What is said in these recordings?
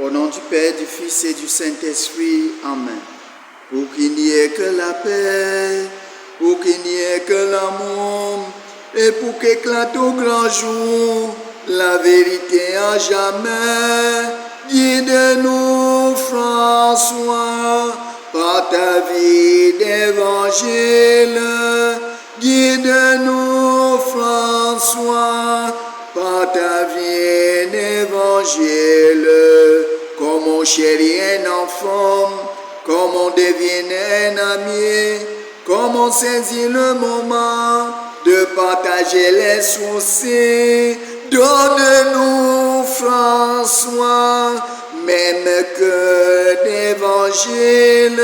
Au nom du Père, du Fils et du Saint-Esprit. Amen. Pour qu'il n'y ait que la paix, pour qu'il n'y ait que l'amour, et pour qu'éclate au grand jour la vérité à jamais. Guide-nous, François, par ta vie d'évangile. Guide-nous, François, par ta vie d'évangile. Comme on chérit un enfant, comme on devient un ami, comme on saisit le moment de partager les soucis. Donne-nous, François, même que d'évangile.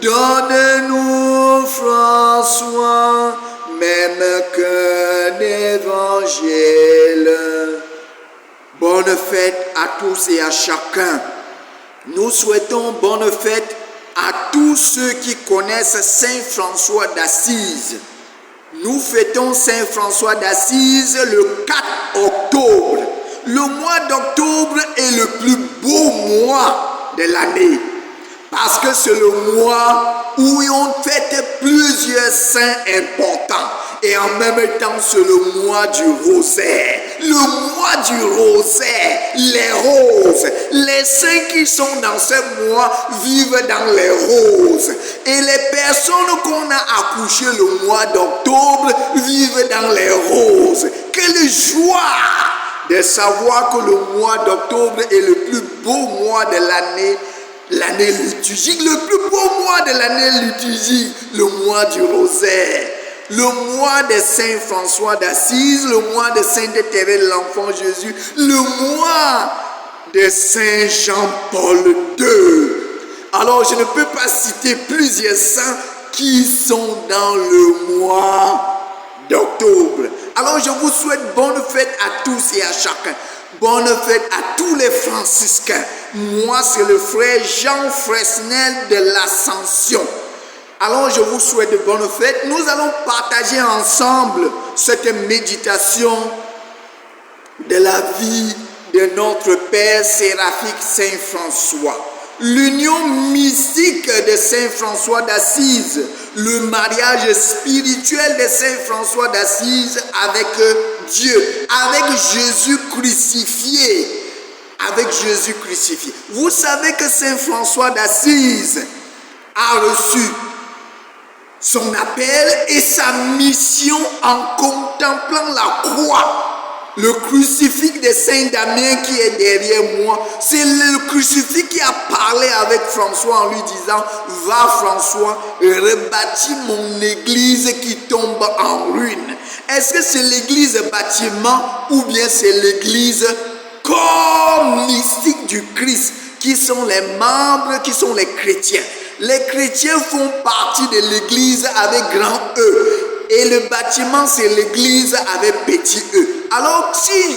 Donne-nous, François, même que d'évangile. Bonne fête à tous et à chacun. Nous souhaitons bonne fête à tous ceux qui connaissent Saint François d'Assise. Nous fêtons Saint François d'Assise le 4 octobre. Le mois d'octobre est le plus beau mois de l'année parce que c'est le mois où on fête plusieurs saints importants. Et en même temps, c'est le mois du rosaire. Le mois du rosaire, les roses. Les saints qui sont dans ce mois vivent dans les roses. Et les personnes qu'on a accouchées le mois d'octobre vivent dans les roses. Quelle joie de savoir que le mois d'octobre est le plus beau mois de l'année. L'année liturgique, le plus beau mois de l'année liturgique, le mois du rosaire. Le mois de Saint François d'Assise, le mois de Sainte Thérèse l'Enfant Jésus, le mois de Saint Jean-Paul II. Alors, je ne peux pas citer plusieurs saints qui sont dans le mois d'octobre. Alors, je vous souhaite bonne fête à tous et à chacun. Bonne fête à tous les franciscains. Moi, c'est le frère Jean Fresnel de l'Ascension. Alors, je vous souhaite de bonnes fêtes. Nous allons partager ensemble cette méditation de la vie de notre Père séraphique Saint François. L'union mystique de Saint François d'Assise, le mariage spirituel de Saint François d'Assise avec Dieu, avec Jésus crucifié. Avec Jésus crucifié. Vous savez que Saint François d'Assise a reçu son appel et sa mission en contemplant la croix. Le crucifix de Saint Damien qui est derrière moi, c'est le crucifix qui a parlé avec François en lui disant « Va François, rebâtis mon église qui tombe en ruine. » Est-ce que c'est l'église bâtiment ou bien c'est l'église corps mystique du Christ qui sont les membres, qui sont les chrétiens? Les chrétiens font partie de l'église avec grand E. Et le bâtiment, c'est l'église avec petit E. Alors, si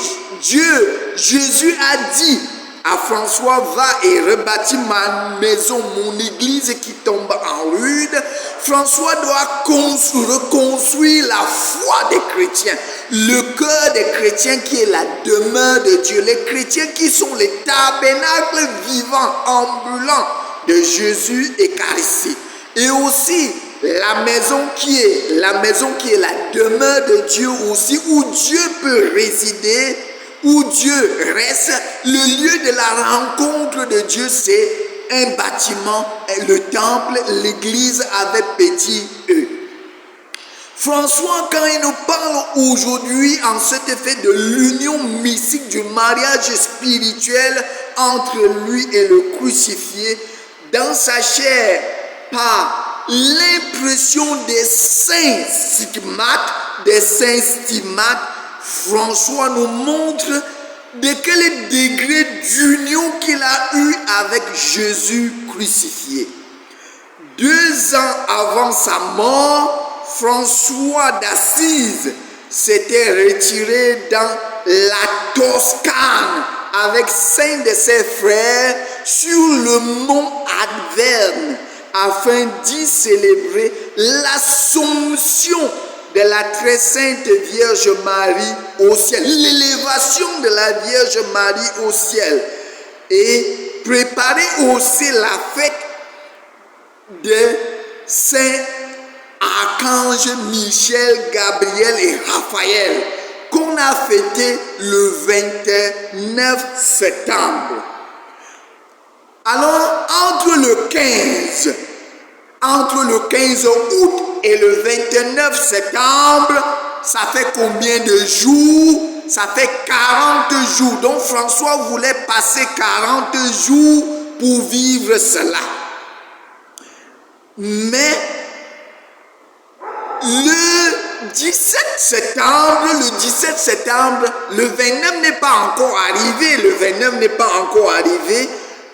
Jésus a dit à François, va et rebâtis ma maison, mon église qui tombe en ruine, François doit reconstruire la foi des chrétiens, le cœur des chrétiens qui est la demeure de Dieu, les chrétiens qui sont les tabernacles vivants, ambulants de Jésus eucharistique. Et aussi la maison qui est la demeure de Dieu aussi, où Dieu peut résider, où Dieu reste. Le lieu de la rencontre de Dieu, c'est un bâtiment, le temple, l'église avec petit E. François, quand il nous parle aujourd'hui en cette fête de l'union mystique du mariage spirituel entre lui et le crucifié, dans sa chair, par l'impression des saints stigmates, François nous montre de quel degré d'union qu'il a eu avec Jésus crucifié. 2 ans avant sa mort, François d'Assise s'était retiré dans la Toscane avec 5 de ses frères sur le mont Adverne afin d'y célébrer l'Assomption de la très sainte Vierge Marie au ciel, l'élévation de la Vierge Marie au ciel. et préparer aussi la fête de Saint Archange Michel, Gabriel et Raphaël qu'on a fêté le 29 septembre. Alors, entre le 15 août et le 29 septembre, ça fait combien de jours? Ça fait 40 jours. Donc François voulait passer 40 jours pour vivre cela. Mais le 17 septembre, le 29 n'est pas encore arrivé,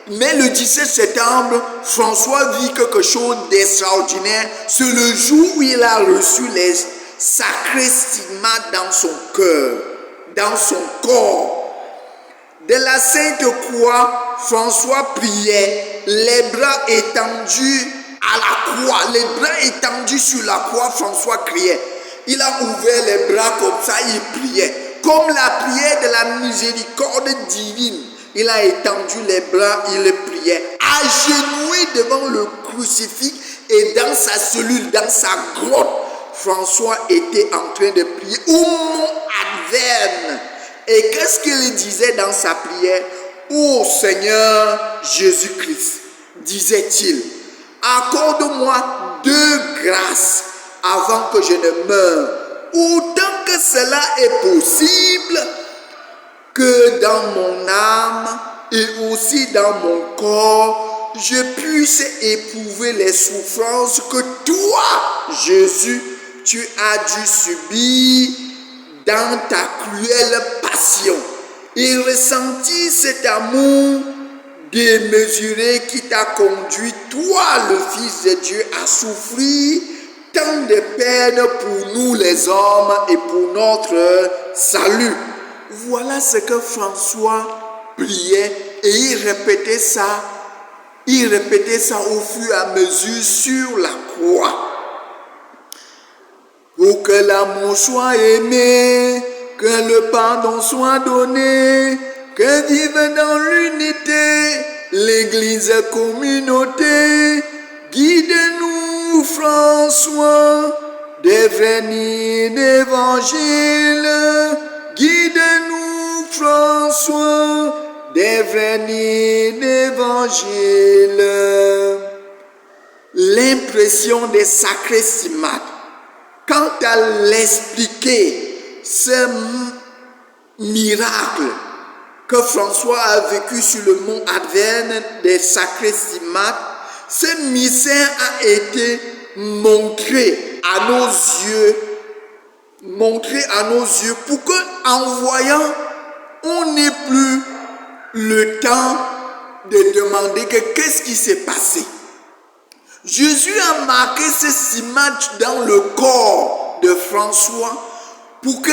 mais le 17 septembre, François vit quelque chose d'extraordinaire. C'est le jour où il a reçu les sacrés stigmates dans son cœur, dans son corps. De la Sainte Croix, François priait, les bras étendus à la croix, les bras étendus sur la croix, François criait. Il a ouvert les bras comme ça, il priait. Comme la prière de la miséricorde divine. Il a étendu les bras, il priait, agenouillé devant le crucifix et dans sa cellule, dans sa grotte, François était en train de prier au mont Adverne. Et qu'est-ce qu'il disait dans sa prière? Ô Seigneur Jésus-Christ, disait-il, accorde-moi 2 grâces avant que je ne meure, autant que cela est possible, que dans mon âme et aussi dans mon corps, je puisse éprouver les souffrances que toi, Jésus, tu as dû subir dans ta cruelle passion et ressentir cet amour démesuré qui t'a conduit, toi, le Fils de Dieu, à souffrir tant de peines pour nous les hommes et pour notre salut. Voilà ce que François priait et il répétait ça au fur et à mesure sur la croix. Pour que l'amour soit aimé, que le pardon soit donné, que vive dans l'unité l'Église communauté. Guide-nous, François, des vrais nids d'évangile. Guide-nous, François, des vrais nids d'évangile. L'impression des sacrés stigmates. Quant à l'expliquer, ce miracle que François a vécu sur le mont Adverne des sacrés stigmates, ce mystère a été montré à nos yeux pour que, en voyant, on n'ait plus le temps de demander qu'est-ce qui s'est passé. Jésus a marqué ce stigmate dans le corps de François pour que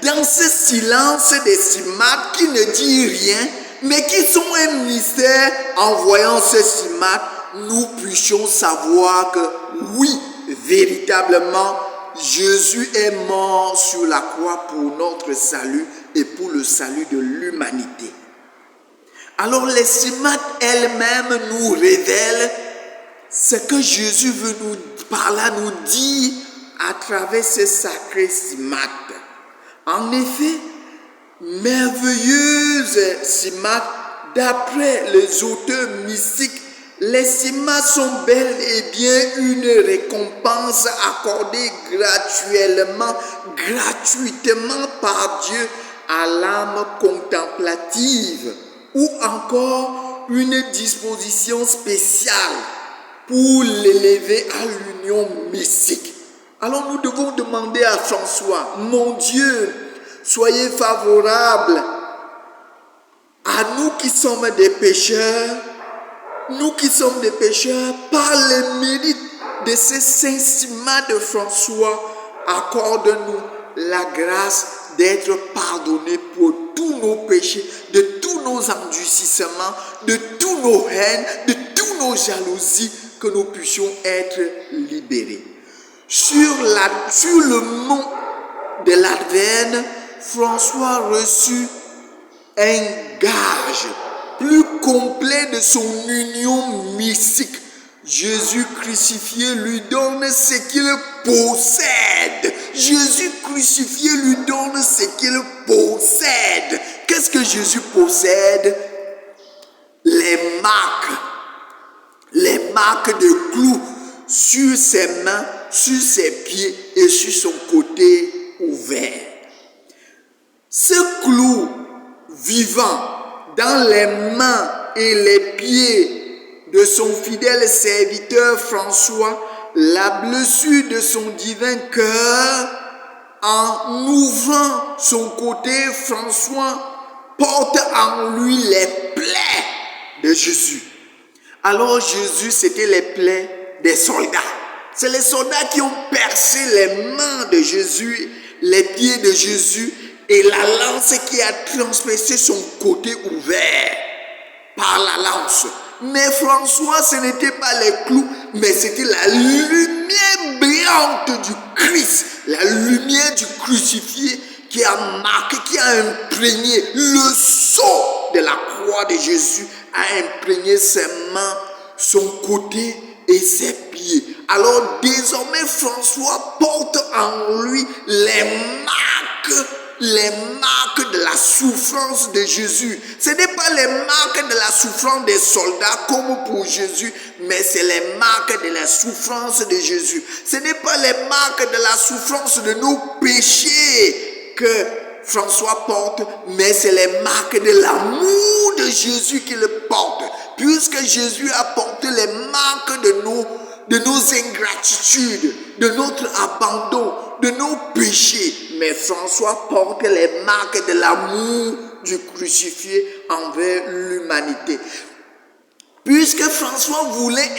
dans ce silence des stigmates qui ne dit rien, mais qui sont un mystère, en voyant ce stigmate, nous puissions savoir que oui, véritablement, Jésus est mort sur la croix pour notre salut et pour le salut de l'humanité. Alors les stigmates elles-mêmes nous révèlent ce que Jésus veut par là nous dire à travers ces sacrés stigmates. En effet, merveilleuses stigmates, d'après les auteurs mystiques, les stigmates sont bel et bien une récompense accordée gratuitement par Dieu à l'âme contemplative, ou encore une disposition spéciale pour l'élever à l'union mystique. Alors nous devons demander à François, mon Dieu, soyez favorable à nous qui sommes des pécheurs, par le mérite de ces saints stigmates de François, accorde-nous la grâce d'être pardonnés pour tous nos péchés, de tous nos endurcissements, de tous nos haines, de tous nos jalousies, que nous puissions être libérés. Sur le mont de l'Adverne, François reçut un gage plus complet de son union mystique. Jésus crucifié lui donne ce qu'il possède. Jésus crucifié lui donne ce qu'il possède. Qu'est-ce que Jésus possède? Les marques de clous sur ses mains, sur ses pieds et sur son côté ouvert. Ce clou vivant dans les mains et les pieds de son fidèle serviteur François, la blessure de son divin cœur, en ouvrant son côté, François porte en lui les plaies de Jésus. Alors Jésus, c'était les plaies des soldats. C'est les soldats qui ont percé les mains de Jésus, les pieds de Jésus et la lance qui a transpercé son côté ouvert par la lance. Mais François, ce n'était pas les clous, mais c'était la lumière brillante du Christ, la lumière du crucifié qui a marqué, qui a imprégné le sceau de la croix de Jésus, a imprégné ses mains, son côté et ses pieds. Alors désormais, François porte en lui les marques de la souffrance de Jésus. Ce n'est pas les marques de la souffrance des soldats comme pour Jésus, mais c'est les marques de la souffrance de Jésus. Ce n'est pas les marques de la souffrance de nos péchés que François porte, mais c'est les marques de l'amour de Jésus qu'il porte. Puisque Jésus a porté les marques de nos ingratitudes, de notre abandon, de nos péchés. Mais François porte les marques de l'amour du crucifié envers l'humanité. Puisque François voulait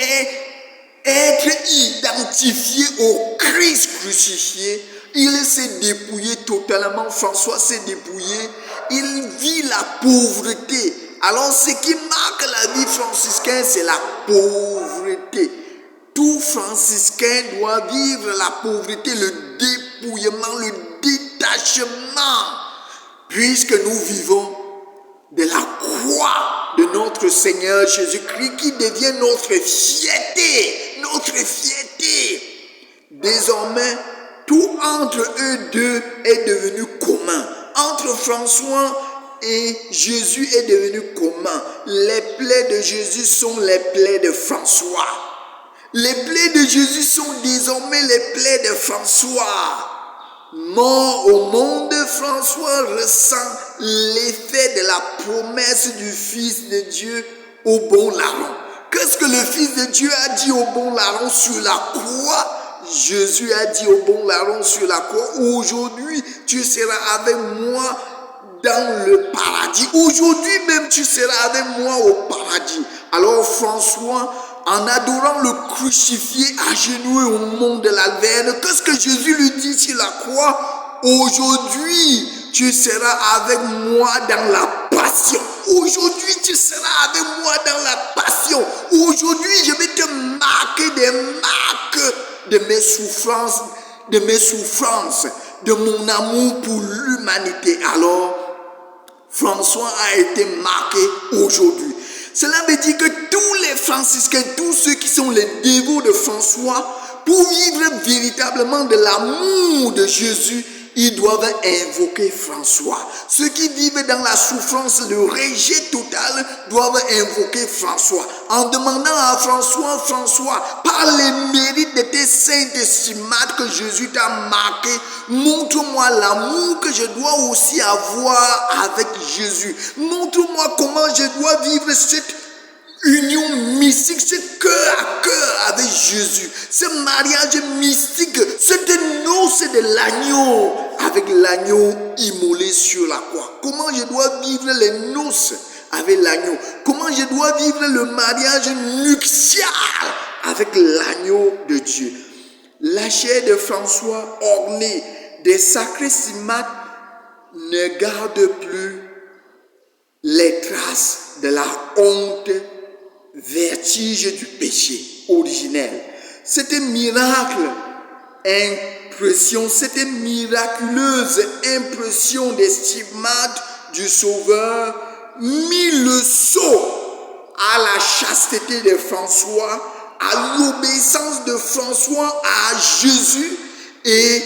être identifié au Christ crucifié, il s'est dépouillé totalement. François s'est dépouillé. Il vit la pauvreté. Alors ce qui marque la vie franciscaine, c'est la pauvreté. Tout franciscain doit vivre la pauvreté, le dépouillement, le détachement, puisque nous vivons de la croix de notre Seigneur Jésus-Christ qui devient notre fierté, notre fierté. Désormais, tout entre eux deux est devenu commun. Entre François et Jésus est devenu commun. Les plaies de Jésus sont les plaies de François. Les plaies de Jésus sont désormais les plaies de François. Mort au monde, François ressent l'effet de la promesse du Fils de Dieu au bon larron. Qu'est-ce que le Fils de Dieu a dit au bon larron sur la croix? Jésus a dit au bon larron sur la croix, aujourd'hui tu seras avec moi dans le paradis. Aujourd'hui même tu seras avec moi au paradis. Alors François, en adorant le crucifié agenouillé au mont de l'Alverne, qu'est-ce que Jésus lui dit sur la croix? Aujourd'hui, tu seras avec moi dans la passion. Aujourd'hui, tu seras avec moi dans la passion. Aujourd'hui, je vais te marquer des marques de mes souffrances, de mon amour pour l'humanité. Alors, François a été marqué aujourd'hui. Cela veut dire que tous les franciscains, tous ceux qui sont les dévots de François, pour vivre véritablement de l'amour de Jésus, ils doivent invoquer François. Ceux qui vivent dans la souffrance, le rejet total, doivent invoquer François. En demandant à François, François, par les mérites de tes saintes stigmates que Jésus t'a marqué, montre-moi l'amour que je dois aussi avoir avec Jésus. Montre-moi comment je dois vivre cette union mystique, ce cœur à cœur avec Jésus, ce mariage mystique, cette noce de l'agneau avec l'agneau immolé sur la croix. Comment je dois vivre les noces avec l'agneau? Comment je dois vivre le mariage nuptial avec l'agneau de Dieu? La chair de François ornée des sacrés stigmates ne garde plus les traces de la honte, vertige du péché originel. Cette miraculeuse impression des stigmates du Sauveur mit le sceau la chasteté de François, à l'obéissance de François à Jésus et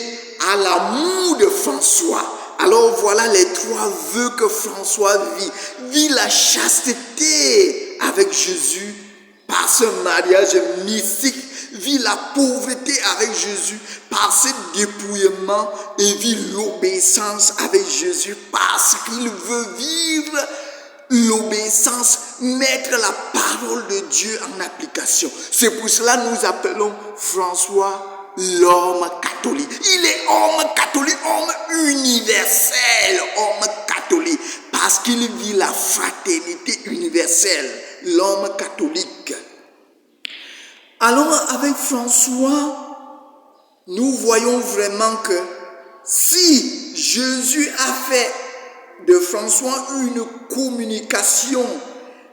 à l'amour de François. Alors voilà les trois vœux que François vit. Vit la chasteté avec Jésus par ce mariage mystique. Vit la pauvreté avec Jésus par ce dépouillement et vit l'obéissance avec Jésus parce qu'il veut vivre l'obéissance, mettre la parole de Dieu en application. C'est pour cela que nous appelons François l'homme catholique. Il est homme catholique, homme universel, homme catholique, parce qu'il vit la fraternité universelle, l'homme catholique. Alors avec François, nous voyons vraiment que si Jésus a fait de François une communication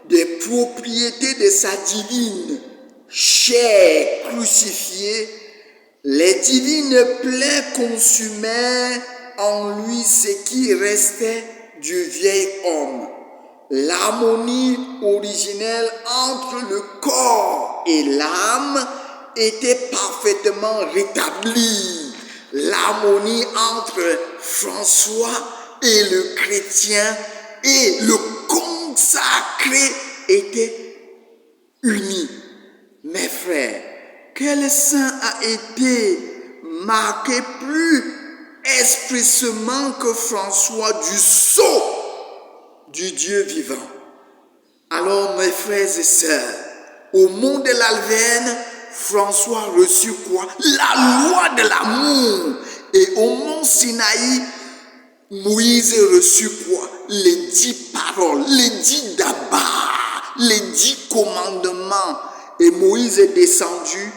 des propriétés de sa divine chair crucifiée, les divines plaies consumaient en lui ce qui restait du vieil homme. L'harmonie originelle entre le corps et l'âme était parfaitement rétablie. L'harmonie entre François et le chrétien et le consacré était unis. Mes frères, quel saint a été marqué plus expressément que François du sceau du Dieu vivant? Alors mes frères et sœurs, au mont de l'Alverne, François reçut quoi? La loi de l'amour. Et au mont Sinaï, Moïse reçut quoi? Les 10 paroles, les 10 dabars, les 10 commandements. Et Moïse est descendu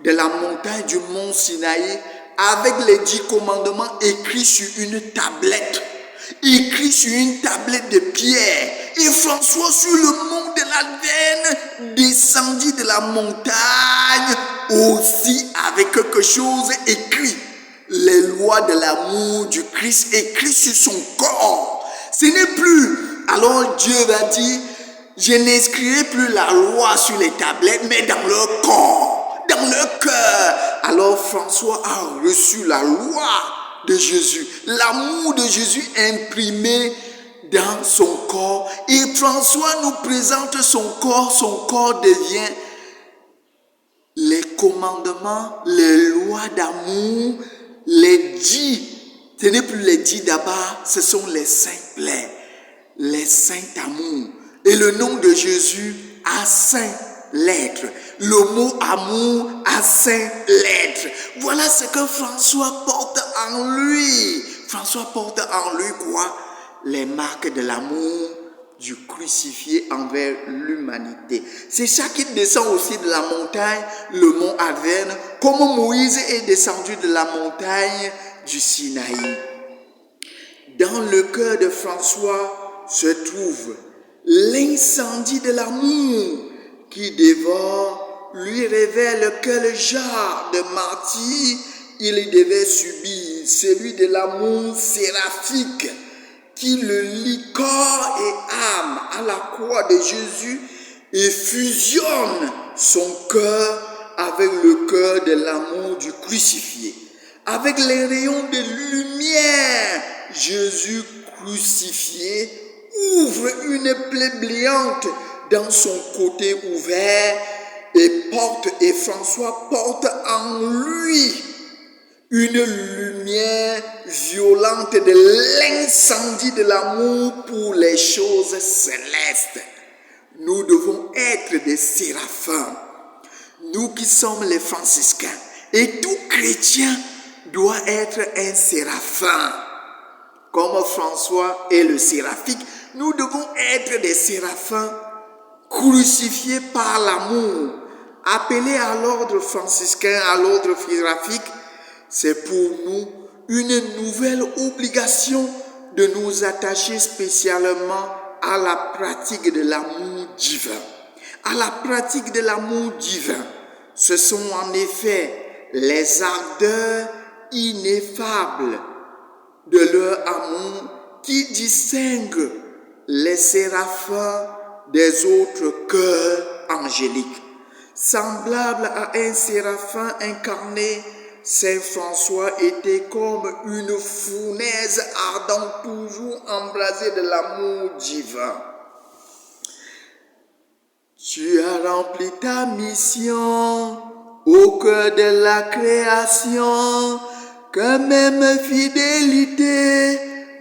de la montagne du mont Sinaï avec les 10 commandements écrits sur une tablette. Écrits sur une tablette de pierre. Et François sur le mont de l'Alverne descendit de la montagne aussi avec quelque chose écrit. Les lois de l'amour du Christ écrites sur son corps. Ce n'est plus. Alors Dieu va dire, je n'inscrirai plus la loi sur les tablettes, mais dans leur corps, dans leur cœur. Alors François a reçu la loi de Jésus, l'amour de Jésus imprimé dans son corps. Et François nous présente son corps devient les commandements, les lois d'amour, les 10, ce n'est plus les 10 d'abord, ce sont les 5 plaies, les 5 amours. Et le nom de Jésus a 5 lettres. Le mot amour a 5 lettres. Voilà ce que François porte en lui. François porte en lui quoi? Les marques de l'amour du crucifié envers l'humanité. C'est ça qui descend aussi de la montagne, le mont Alverne, comme Moïse est descendu de la montagne du Sinaï. Dans le cœur de François se trouve l'incendie de l'amour qui dévore, lui révèle quel genre de martyre il devait subir, celui de l'amour séraphique qui le lie corps et âme à la croix de Jésus et fusionne son cœur avec le cœur de l'amour du crucifié. Avec les rayons de lumière, Jésus crucifié ouvre une plaie brillante dans son côté ouvert et François porte en lui une lumière violente de l'incendie de l'amour pour les choses célestes. Nous devons être des séraphins, nous qui sommes les franciscains, et tout chrétien doit être un séraphin. Comme François est le séraphique, nous devons être des séraphins crucifiés par l'amour, appelés à l'ordre franciscain, à l'ordre séraphique. C'est pour nous une nouvelle obligation de nous attacher spécialement à la pratique de l'amour divin. À la pratique de l'amour divin, ce sont en effet les ardeurs ineffables de leur amour qui distinguent les séraphins des autres chœurs angéliques. Semblable à un séraphin incarné, Saint François était comme une fournaise ardente, toujours embrasée de l'amour divin. Tu as rempli ta mission au cœur de la création, que même fidélité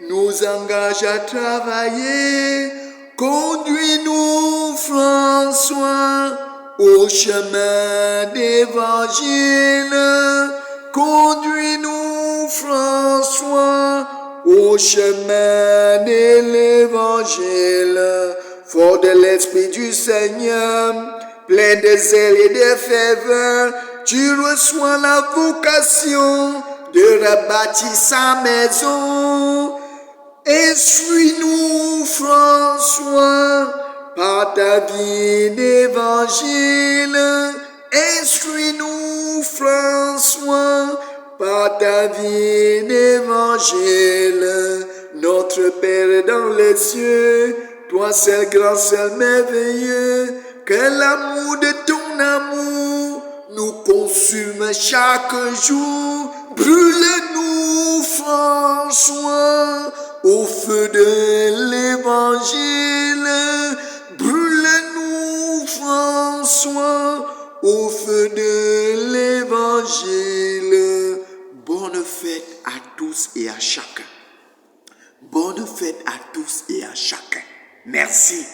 nous engage à travailler. Conduis-nous, François, au chemin d'évangile. Conduis-nous, François, au chemin de l'évangile. Fort de l'Esprit du Seigneur, plein de zèle et de ferveur, tu reçois la vocation de rebâtir sa maison. Instruis-nous, François, par ta vie d'évangile. Instruis-nous, François, par ta vie d'évangile. Notre Père dans les cieux, toi seul grand, seul merveilleux, que l'amour de ton amour nous consume chaque jour. Brûle-nous, François, au feu de l'évangile. Brûle-nous, François, au feu de l'évangile. Bonne fête à tous et à chacun. Bonne fête à tous et à chacun. Merci.